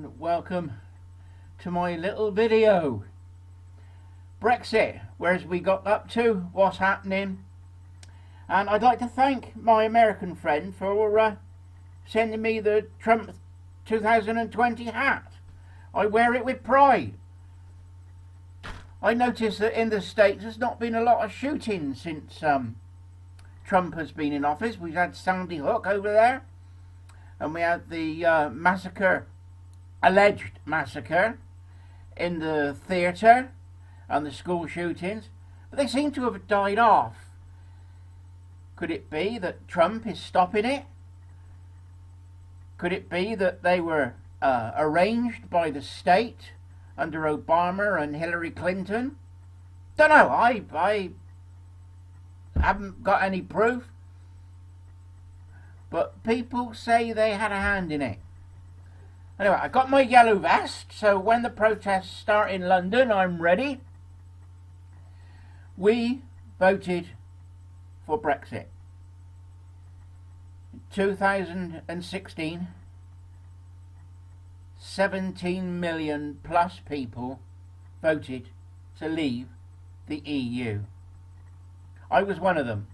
and welcome to my little video. Brexit, where's we got up to, what's happening, and I'd like to thank my American friend for sending me the Trump 2020 hat. I wear it with pride. I noticed that in the States there's not been a lot of shooting since Trump has been in office. We've had Sandy Hook over there, and we had the massacre, alleged massacre, in the theatre, and the school shootings, but they seem to have died off. Could it be that Trump is stopping it? Could it be that they were arranged by the state under Obama and Hillary Clinton? Don't know. I haven't got any proof, but people say they had a hand in it. Anyway, I got my yellow vest, so when the protests start in London, I'm ready. We voted for Brexit. In 2016, 17 million plus people voted to leave the EU. I was one of them.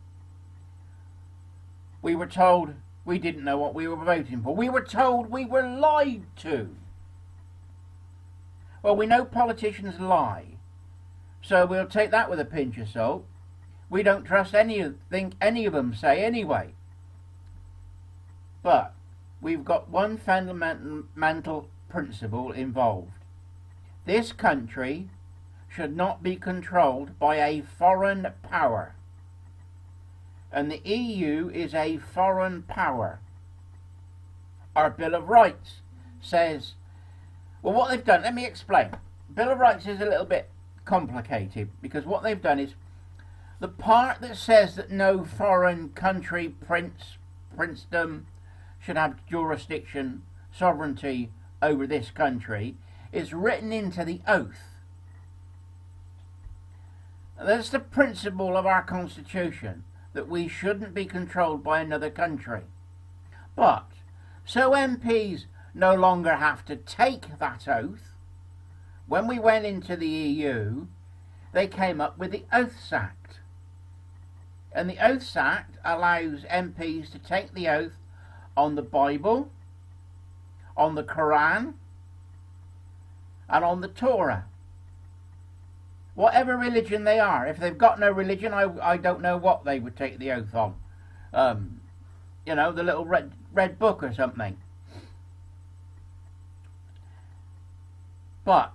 We were told we didn't know what we were voting for. We were told we were lied to. Well, we know politicians lie, so we'll take that with a pinch of salt. We don't trust anything any of them say anyway. But we've got one fundamental principle involved. This country should not be controlled by a foreign power. And the EU is a foreign power. Our Bill of Rights says, well, what they've done, let me explain. Bill of Rights is a little bit complicated, because what they've done is the part that says that no foreign country, princedom, should have jurisdiction, sovereignty over this country is written into the oath. That's the principle of our Constitution, that we shouldn't be controlled by another country. But, so MPs no longer have to take that oath, when we went into the EU, they came up with the Oaths Act. And the Oaths Act allows MPs to take the oath on the Bible, on the Quran, and on the Torah. Whatever religion they are. If they've got no religion, I don't know what they would take the oath on. You know, the little red book or something. But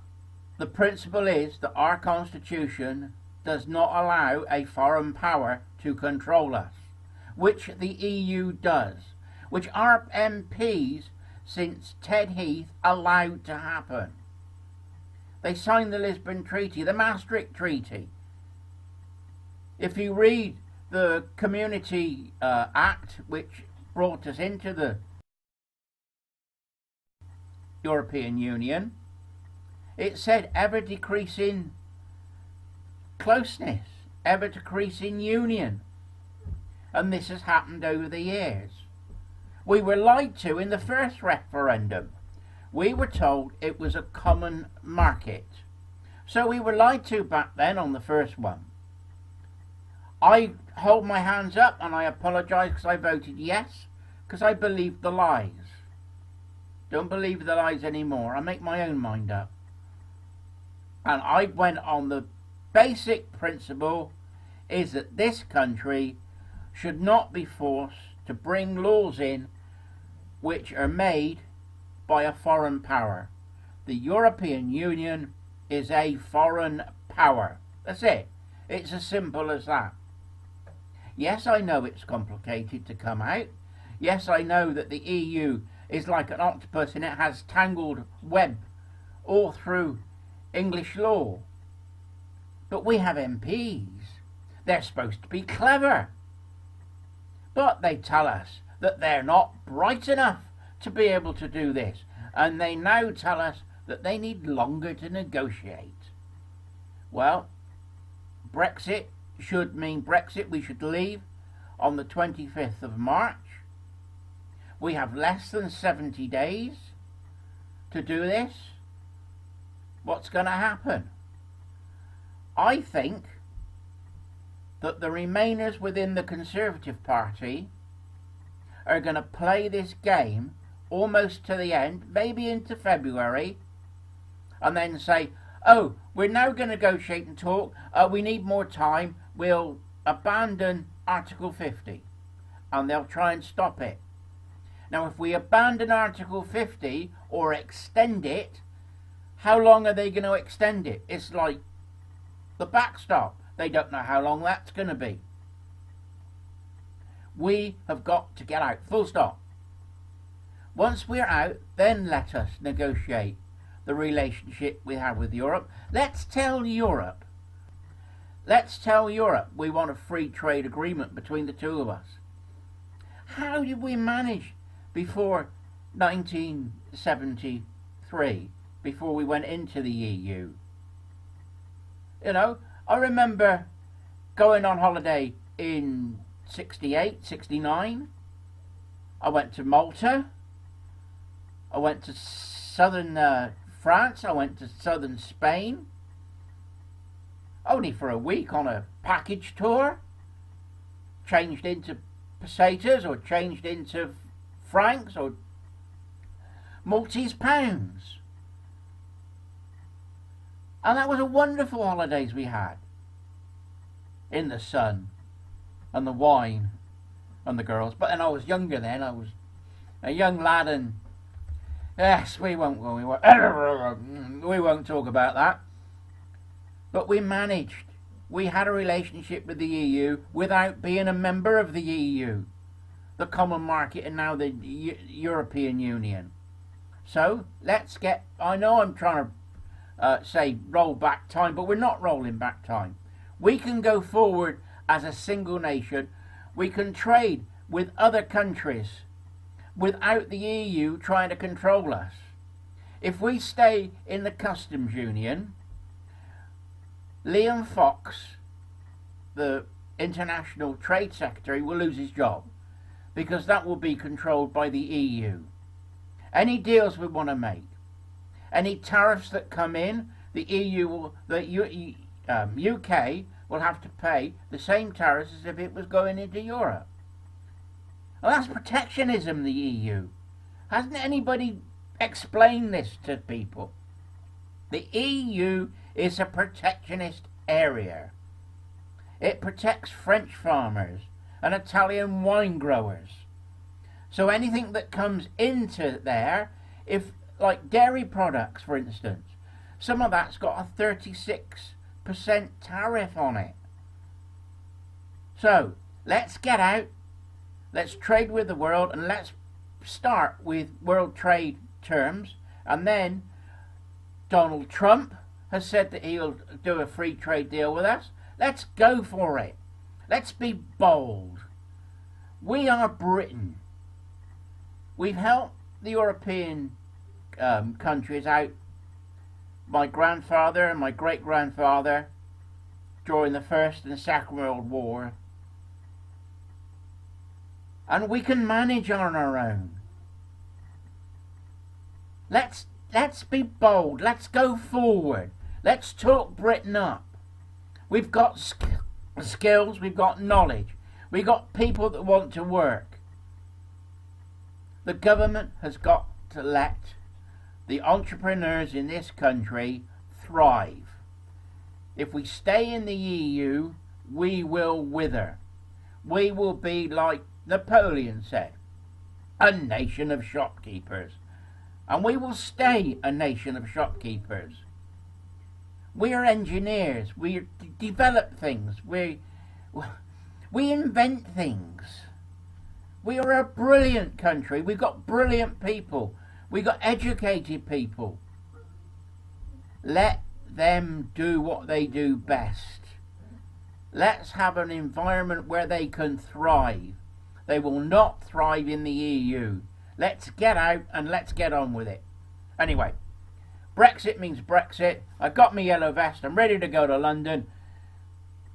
the principle is that our Constitution does not allow a foreign power to control us, which the EU does, which our MPs, since Ted Heath, allowed to happen. They signed the Lisbon Treaty, the Maastricht Treaty. If you read the Community Act, which brought us into the European Union, it said ever decreasing closeness, ever decreasing union. And this has happened over the years. We were lied to in the first referendum. We were told it was a common market. So we were lied to back then on the first one. I hold my hands up and I apologise because I voted yes, because I believed the lies. Don't believe the lies anymore. I make my own mind up. And I went on the basic principle is that this country should not be forced to bring laws in which are made by a foreign power. The European Union is a foreign power. That's it. It's as simple as that. Yes, I know it's complicated to come out. Yes, I know that the EU is like an octopus and it has tangled web all through English law. But we have MPs. They're supposed to be clever. But they tell us that they're not bright enough to be able to do this, and they now tell us that they need longer to negotiate. Well, Brexit should mean Brexit. We should leave on the 25th of March. We have less than 70 days to do this, what's going to happen? I think that the Remainers within the Conservative Party are going to play this game almost to the end, maybe into February, and then say, oh, we're now going to negotiate and talk, we need more time, we'll abandon Article 50, and they'll try and stop it. Now, if we abandon Article 50 or extend it, how long are they going to extend it? It's like the backstop. They don't know how long that's going to be. We have got to get out, full stop. Once we're out, then let us negotiate the relationship we have with Europe. Let's tell Europe we want a free trade agreement between the two of us. How did we manage before 1973, before we went into the EU? You know, I remember going on holiday in 68, 69. I went to Malta. I went to southern France. I went to southern Spain. Only for a week on a package tour. Changed into pesetas or changed into francs or Maltese pounds. And that was a wonderful holidays we had. In the sun and the wine and the girls. But then I was younger then. I was a young lad, and yes, we won't talk about that. But we managed. We had a relationship with the EU without being a member of the EU, the common market, and now the European Union. So let's get, I know I'm trying to say roll back time, but we're not rolling back time. We can go forward as a single nation. We can trade with other countries without the EU trying to control us. If we stay in the customs union, Liam Fox, the International Trade Secretary, will lose his job, because that will be controlled by the EU. Any deals we want to make, any tariffs that come in, the EU will, UK will have to pay the same tariffs as if it was going into Europe. Well, that's protectionism, the EU. Hasn't anybody explained this to people? The EU is a protectionist area. It protects French farmers and Italian wine growers. So anything that comes into there, if like dairy products, for instance, some of that's got a 36% tariff on it. So let's get out, let's trade with the world, and let's start with world trade terms. And then Donald Trump has said that he'll do a free trade deal with us. Let's go for it. Let's be bold. We are Britain. We've helped the European countries out. My grandfather and my great-grandfather during the First and Second World War. And we can manage on our own. Let's be bold. Let's go forward. Let's talk Britain up. We've got skills. We've got knowledge. We've got people that want to work. The government has got to let the entrepreneurs in this country thrive. If we stay in the EU, we will wither. We will be, like Napoleon said, a nation of shopkeepers. And we will stay a nation of shopkeepers. We are engineers. We develop things. We invent things. We are a brilliant country. We've got brilliant people. We've got educated people. Let them do what they do best. Let's have an environment where they can thrive. They will not thrive in the EU. Let's get out and let's get on with it. Anyway, Brexit means Brexit. I got my yellow vest. I'm ready to go to London.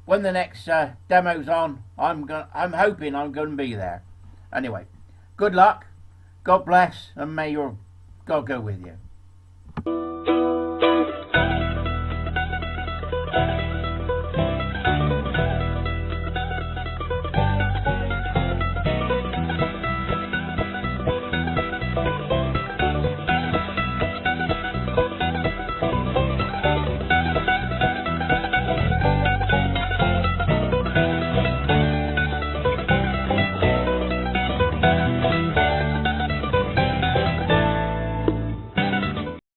When the next demo's on, I'm hoping I'm going to be there. Anyway, good luck. God bless, and may your God go with you.